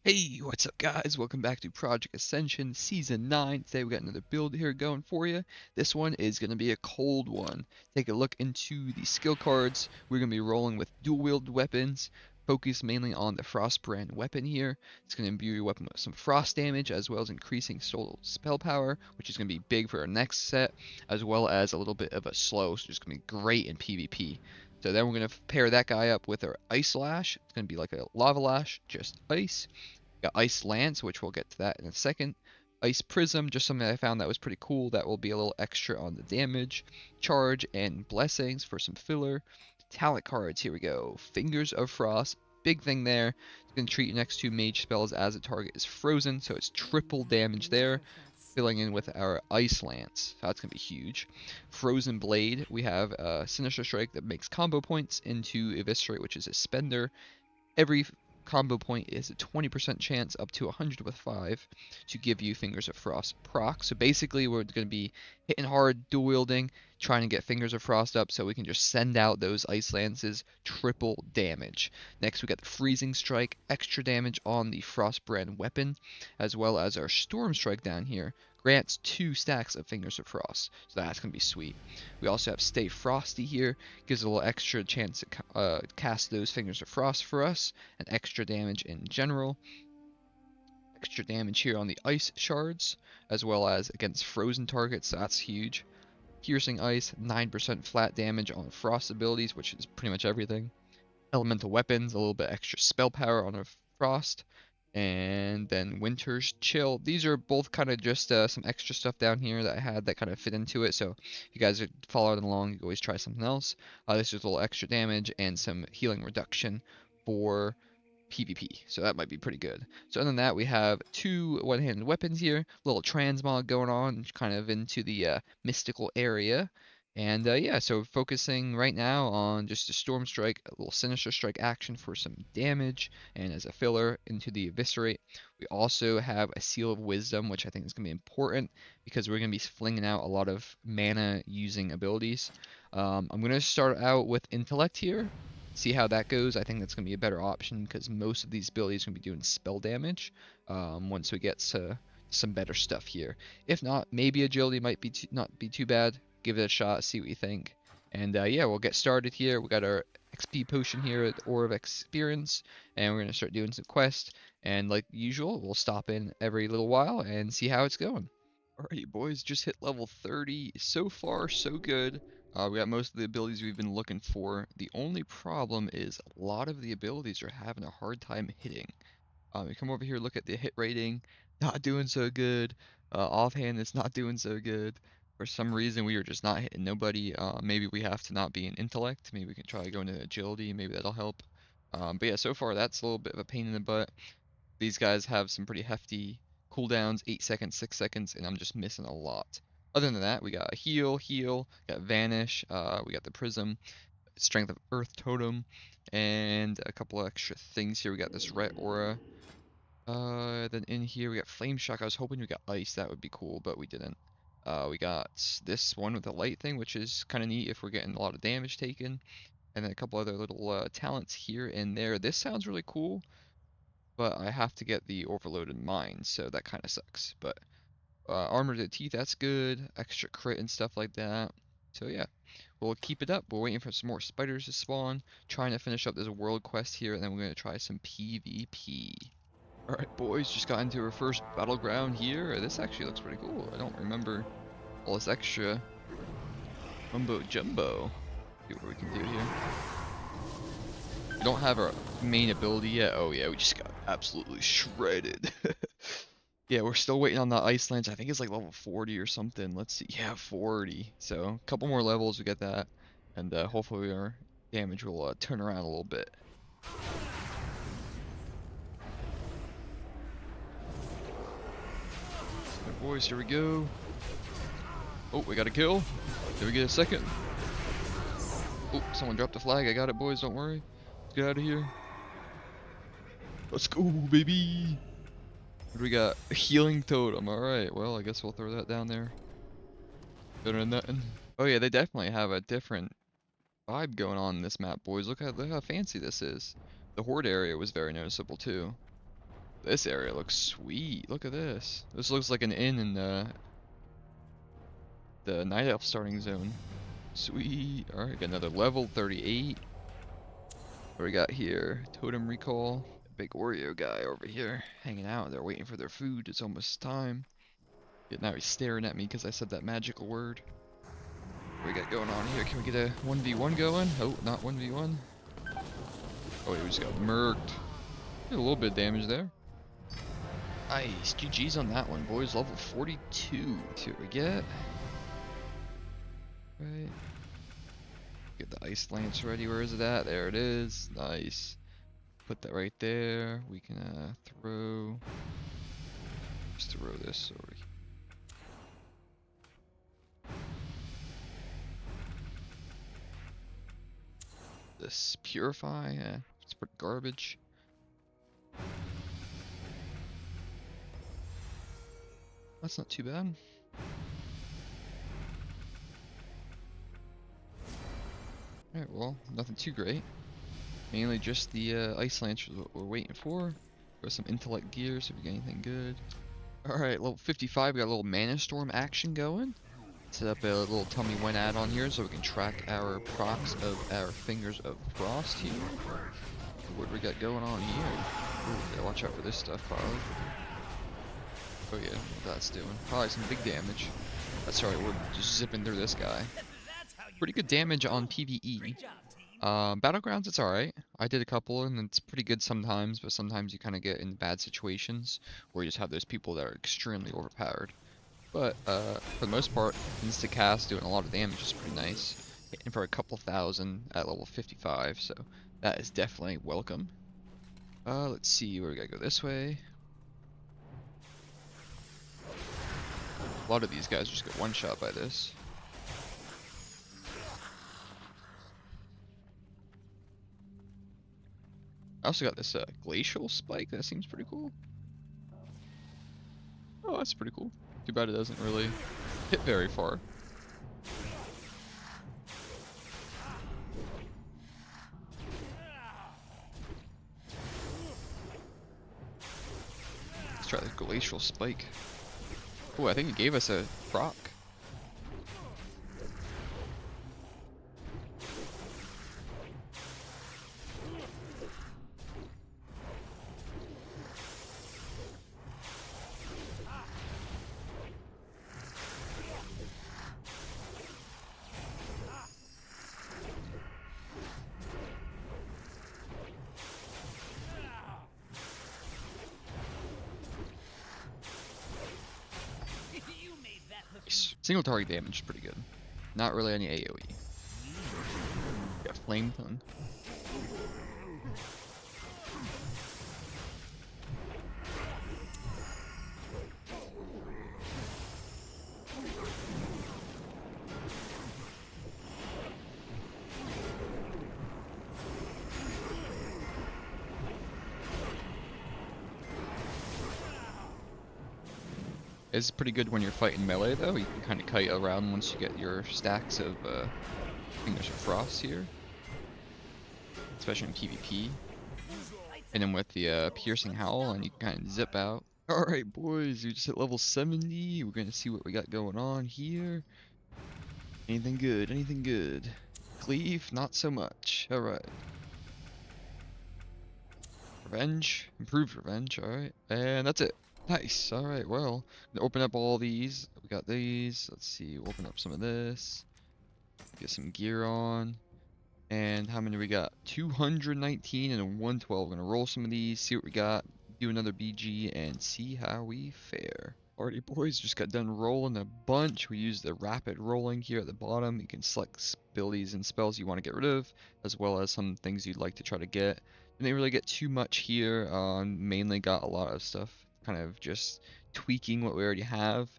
Hey, what's up guys? Welcome back to Project Ascension Season 9. Today we got another build here going for you. This one is going to be a cold one. Take a look into the skill cards. We're going to be rolling with dual-wielded weapons. Focus mainly on the Frost brand weapon here. It's going to imbue your weapon with some frost damage as well as increasing total spell power, which is going to be big for our next set, as well as a little bit of a slow, so it's going to be great in PvP. So then we're going to pair that guy up with our Ice Lash. It's going to be like a Lava Lash, just ice. Got Ice Lance, which we'll get to that in a second. Ice Prism, just something I found that was pretty cool. That will be a little extra on the damage. Charge and Blessings for some filler. Talent cards, here we go. Fingers of Frost, big thing there. It's going to treat your next two mage spells as a target is frozen, so it's triple damage there. Filling in with our Ice Lance, so that's going to be huge. Frozen Blade, we have a Sinister Strike that makes combo points into Eviscerate, which is a spender. Every combo point is a 20% chance up to 100 with 5 to give you Fingers of Frost proc. So basically we're going to be hitting hard, dual wielding, trying to get Fingers of Frost up so we can just send out those Ice Lances, triple damage. Next we got the Freezing Strike, extra damage on the Frost brand weapon, as well as our Storm Strike down here. Grants 2 stacks of Fingers of Frost, so that's going to be sweet. We also have Stay Frosty here, gives a little extra chance to cast those Fingers of Frost for us, and extra damage in general. Extra damage here on the Ice Shards, as well as against frozen targets, so that's huge. Piercing Ice, 9% flat damage on Frost abilities, which is pretty much everything. Elemental Weapons, a little bit extra spell power on a Frost, and then Winter's Chill. These are both kind of just some extra stuff down here that I had that kind of fit into it. So if you guys are following along, you can always try something else. This is a little extra damage and some healing reduction for PvP. So that might be pretty good. So other than that, we have two one-handed weapons here. Little transmog going on, kind of into the mystical area. And yeah, so focusing right now on just a Storm Strike, a little Sinister Strike action for some damage, and as a filler into the Eviscerate. We also have a Seal of Wisdom, which I think is going to be important because we're going to be flinging out a lot of mana using abilities. I'm going to start out with Intellect here, see how that goes. I think that's going to be a better option because most of these abilities are going to be doing spell damage once we get to some better stuff here. If not, maybe Agility might be not be too bad. Give it a shot, see what you think. And yeah, we'll get started here. We got our XP potion here at Ore of Experience, and we're going to start doing some quests. And like usual, we'll stop in every little while and see how it's going. Alrighty, boys, just hit level 30. So far, so good. We got most of the abilities we've been looking for. The only problem is a lot of the abilities are having a hard time hitting. We come over here, look at the hit rating, not doing so good. Offhand, it's not doing so good. For some reason, we are just not hitting nobody. Maybe we have to not be in intellect. Maybe we can try going to agility. Maybe that'll help. But yeah, so far that's a little bit of a pain in the butt. These guys have some pretty hefty cooldowns, 8 seconds, 6 seconds, and I'm just missing a lot. Other than that, we got a heal, got vanish, we got the prism, strength of earth totem, and a couple of extra things here. We got this red aura. Then in here we got flame shock. I was hoping we got ice, that would be cool, but we didn't. We got this one with the light thing, which is kind of neat if we're getting a lot of damage taken, and then a couple other little talents here and there. This sounds really cool, but I have to get the overloaded mine, so that kind of sucks. But armor to the teeth, that's good. Extra crit and stuff like that. So yeah, we'll keep it up. We're waiting for some more spiders to spawn, trying to finish up this world quest here, and then we're going to try some PvP. Alright boys, just got into our first battleground here. This actually looks pretty cool. I don't remember all this extra mumbo jumbo. See what we can do here. We don't have our main ability yet. Oh yeah, we just got absolutely shredded. Yeah, we're still waiting on the Icelands. I think it's like level 40 or something. Let's see. Yeah, 40. So a couple more levels, we get that. And hopefully our damage will turn around a little bit. Alright boys, here we go. Oh, we got a kill. Did we get a second? Oh, someone dropped a flag. I got it, boys. Don't worry. Let's get out of here. Let's go, baby. What do we got? A healing totem. Alright, well, I guess we'll throw that down there. Better than nothing. Oh yeah, they definitely have a different vibe going on in this map, boys. Look how fancy this is. The horde area was very noticeable too. This area looks sweet. Look at this. This looks like an inn in the Night Elf starting zone. Sweet. Alright, got another level, 38. What do we got here? Totem recall. Big Oreo guy over here hanging out. They're waiting for their food. It's almost time. Yeah, now he's staring at me because I said that magical word. What we got going on here? Can we get a 1v1 going? Oh, not 1v1. Oh, we just got murked. Did a little bit of damage there. Nice. GG's on that one, boys. Level 42. See what we get. Right. Get the ice lance ready. Where is it at? There it is. Nice. Put that right there. We can throw. Just throw this over here. This purify. It's pretty garbage. That's not too bad. Alright, well, nothing too great. Mainly just the ice lance is what we're waiting for. Got some intellect gear, so if we get anything good. Alright, level 55, we got a little mana storm action going. Set up a little tell me when add on here so we can track our procs of our fingers of frost here. What do we got going on here? Ooh, gotta watch out for this stuff probably. Oh yeah, what that's doing. Probably some big damage. That's alright, we're just zipping through this guy. Pretty good damage on PvE. Battlegrounds, it's alright. I did a couple and it's pretty good sometimes, but sometimes you kind of get in bad situations where you just have those people that are extremely overpowered. But for the most part, insta-cast doing a lot of damage is pretty nice. Hitting for a couple thousand at level 55, so that is definitely welcome. Let's see, where we gotta go this way. A lot of these guys just get one-shot by this. I also got this glacial spike, that seems pretty cool. Oh, that's pretty cool. Too bad it doesn't really hit very far. Let's try the glacial spike. Oh, I think it gave us a proc. Single target damage is pretty good. Not really any AoE. Got flame tongue. It's pretty good when you're fighting melee though. You can kind of kite around once you get your stacks of Fingers of Frost here. Especially in PvP. And then with the Piercing Howl, and you can kind of zip out. Alright boys, we just hit level 70. We're gonna see what we got going on here. Anything good, anything good. Cleave, not so much. Alright. Revenge, improved revenge, alright. And that's it. Nice. All right. Well, gonna open up all these. We got these. Let's see. Open up some of this. Get some gear on. And how many we got? 219 and a 112. Gonna roll some of these. See what we got. Do another BG and see how we fare. Alrighty, boys. Just got done rolling a bunch. We used the rapid rolling here at the bottom. You can select abilities and spells you want to get rid of, as well as some things you'd like to try to get. Didn't really get too much here. Mainly got a lot of stuff kind of just tweaking what we already have.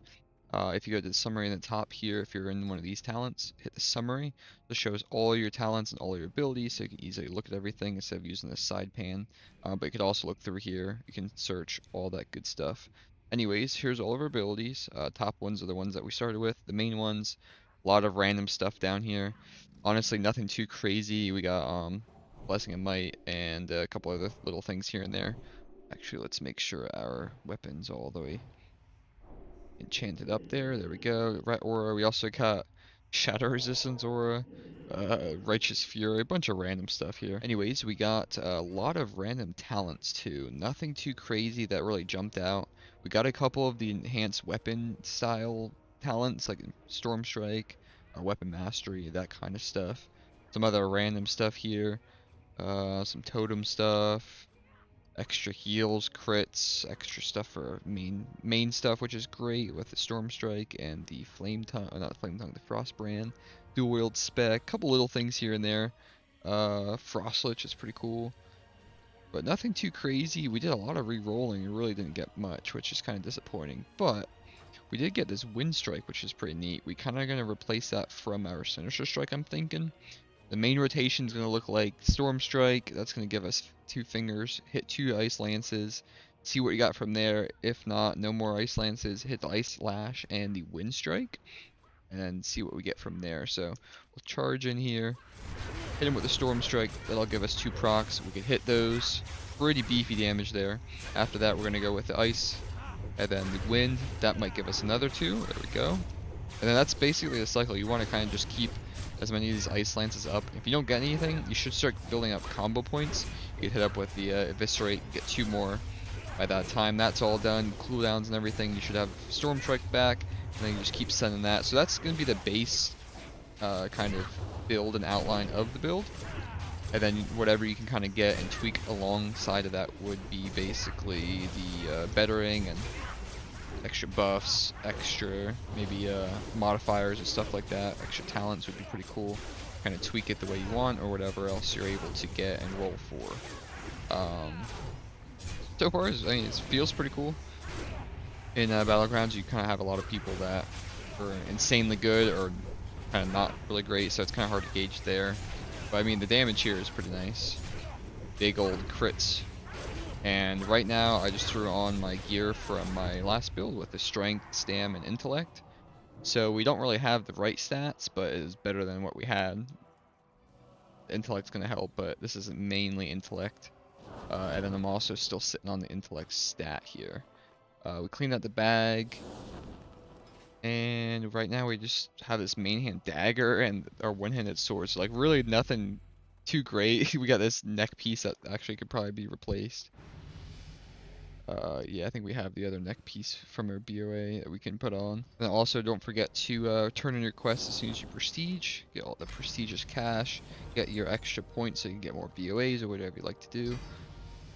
If you go to the summary in the top here, if you're in one of these talents, hit the summary. This shows all your talents and all your abilities, so you can easily look at everything instead of using this side pan. But you could also look through here. You can search all that good stuff. Anyways, here's all of our abilities. Top ones are the ones that we started with. The main ones, a lot of random stuff down here. Honestly, nothing too crazy. We got Blessing of Might and a couple other little things here and there. Actually, let's make sure our weapons all the way enchanted up there. There we go. Red aura. We also got shadow resistance aura, righteous fury, a bunch of random stuff here. Anyways, we got a lot of random talents too. Nothing too crazy that really jumped out. We got a couple of the enhanced weapon style talents like storm strike, weapon mastery, that kind of stuff. Some other random stuff here. Some totem stuff, extra heals, crits, extra stuff for main stuff, which is great with the Storm Strike and the Flame Tongue, not the Flame Tongue, the Frost Brand, dual wield spec, couple little things here and there. Frost Lich is pretty cool, but nothing too crazy. We did a lot of re-rolling and really didn't get much, which is kind of disappointing. But we did get this Wind Strike, which is pretty neat. We kind of gonna replace that from our Sinister Strike, I'm thinking. The main rotation is going to look like Storm Strike. That's going to give us 2 fingers. Hit 2 Ice Lances. See what you got from there. If not, no more Ice Lances. Hit the Ice Lash and the Wind Strike. And then see what we get from there. So we'll charge in here. Hit him with the Storm Strike. That'll give us 2 procs. We can hit those. Pretty beefy damage there. After that, we're going to go with the Ice. And then the Wind. That might give us another 2. There we go. And then that's basically the cycle. You want to kind of just keep as many of these Ice Lances up. If you don't get anything, you should start building up combo points. You can hit up with the Eviscerate, get 2 more by that time. That's all done. Cooldowns and everything. You should have Storm Strike back, and then you just keep sending that. So that's going to be the base kind of build and outline of the build. And then whatever you can kind of get and tweak alongside of that would be basically the bettering and extra buffs, extra maybe modifiers and stuff like that. Extra talents would be pretty cool. Kind of tweak it the way you want or whatever else you're able to get and roll for. So far, I mean, it feels pretty cool. In Battlegrounds, you kind of have a lot of people that are insanely good or kind of not really great, so it's kind of hard to gauge there. But I mean, the damage here is pretty nice. Big old crits. And right now, I just threw on my gear from my last build with the strength, stam, and intellect. So we don't really have the right stats, but it is better than what we had. The intellect's going to help, but this is mainly intellect. And then I'm also still sitting on the intellect stat here. We cleaned out the bag. And right now we just have this main hand dagger and our one-handed swords. So like really nothing too great. We got this neck piece that actually could probably be replaced. Yeah, I think we have the other neck piece from our BOA that we can put on. And also don't forget to turn in your quests as soon as you prestige. Get all the prestigious cash. Get your extra points so you can get more BOAs or whatever you like to do.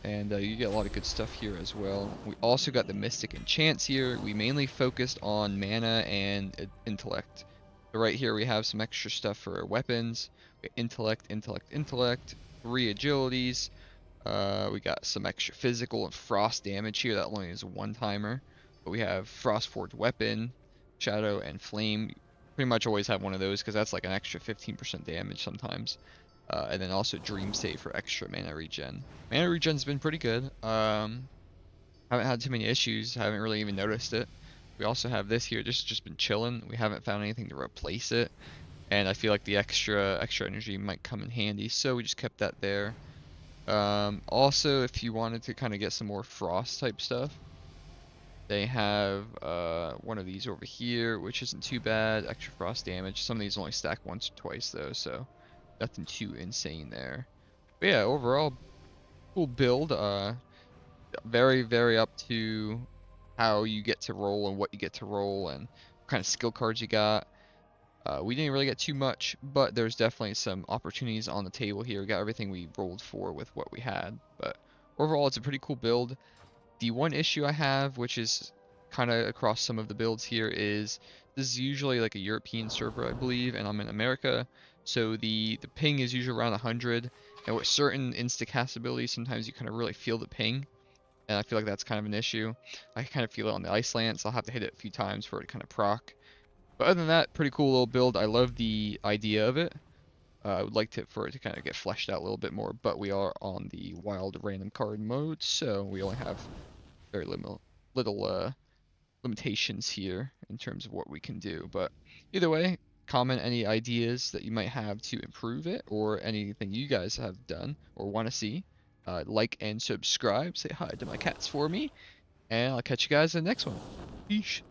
And you get a lot of good stuff here as well. We also got the Mystic Enchants here. We mainly focused on mana and intellect. So right here we have some extra stuff for our weapons. We intellect, intellect, intellect, 3 agilities. We got some extra physical and frost damage here. That only is a one-timer. But we have Frost Forged Weapon, Shadow, and Flame. Pretty much always have one of those because that's like an extra 15% damage sometimes. And then also Dream State for extra mana regen. Mana regen's been pretty good. Haven't had too many issues. Haven't really even noticed it. We also have this here, just been chilling. We haven't found anything to replace it. And I feel like the extra energy might come in handy, so we just kept that there. Also, if you wanted to kind of get some more frost type stuff, they have one of these over here, which isn't too bad. Extra frost damage. Some of these only stack once or twice though, so nothing too insane there. But yeah, overall, cool build. Very, very up to how you get to roll and what you get to roll and what kind of skill cards you got. We didn't really get too much, but there's definitely some opportunities on the table here. We got everything we rolled for with what we had, but overall, it's a pretty cool build. The one issue I have, which is kind of across some of the builds here, is this is usually like a European server, I believe, and I'm in America, so the ping is usually around 100, and with certain insta-cast abilities, sometimes you kind of really feel the ping, and I feel like that's kind of an issue. I kind of feel it on the Ice Lance. I'll have to hit it a few times for it to kind of proc. But other than that, pretty cool little build. I love the idea of it. I would like for it to kind of get fleshed out a little bit more, but we are on the wild random card mode, so we only have very little limitations here in terms of what we can do. But either way, comment any ideas that you might have to improve it, or anything you guys have done or want to see. like and subscribe. Say hi to my cats for me. And I'll catch you guys in the next one. Peace.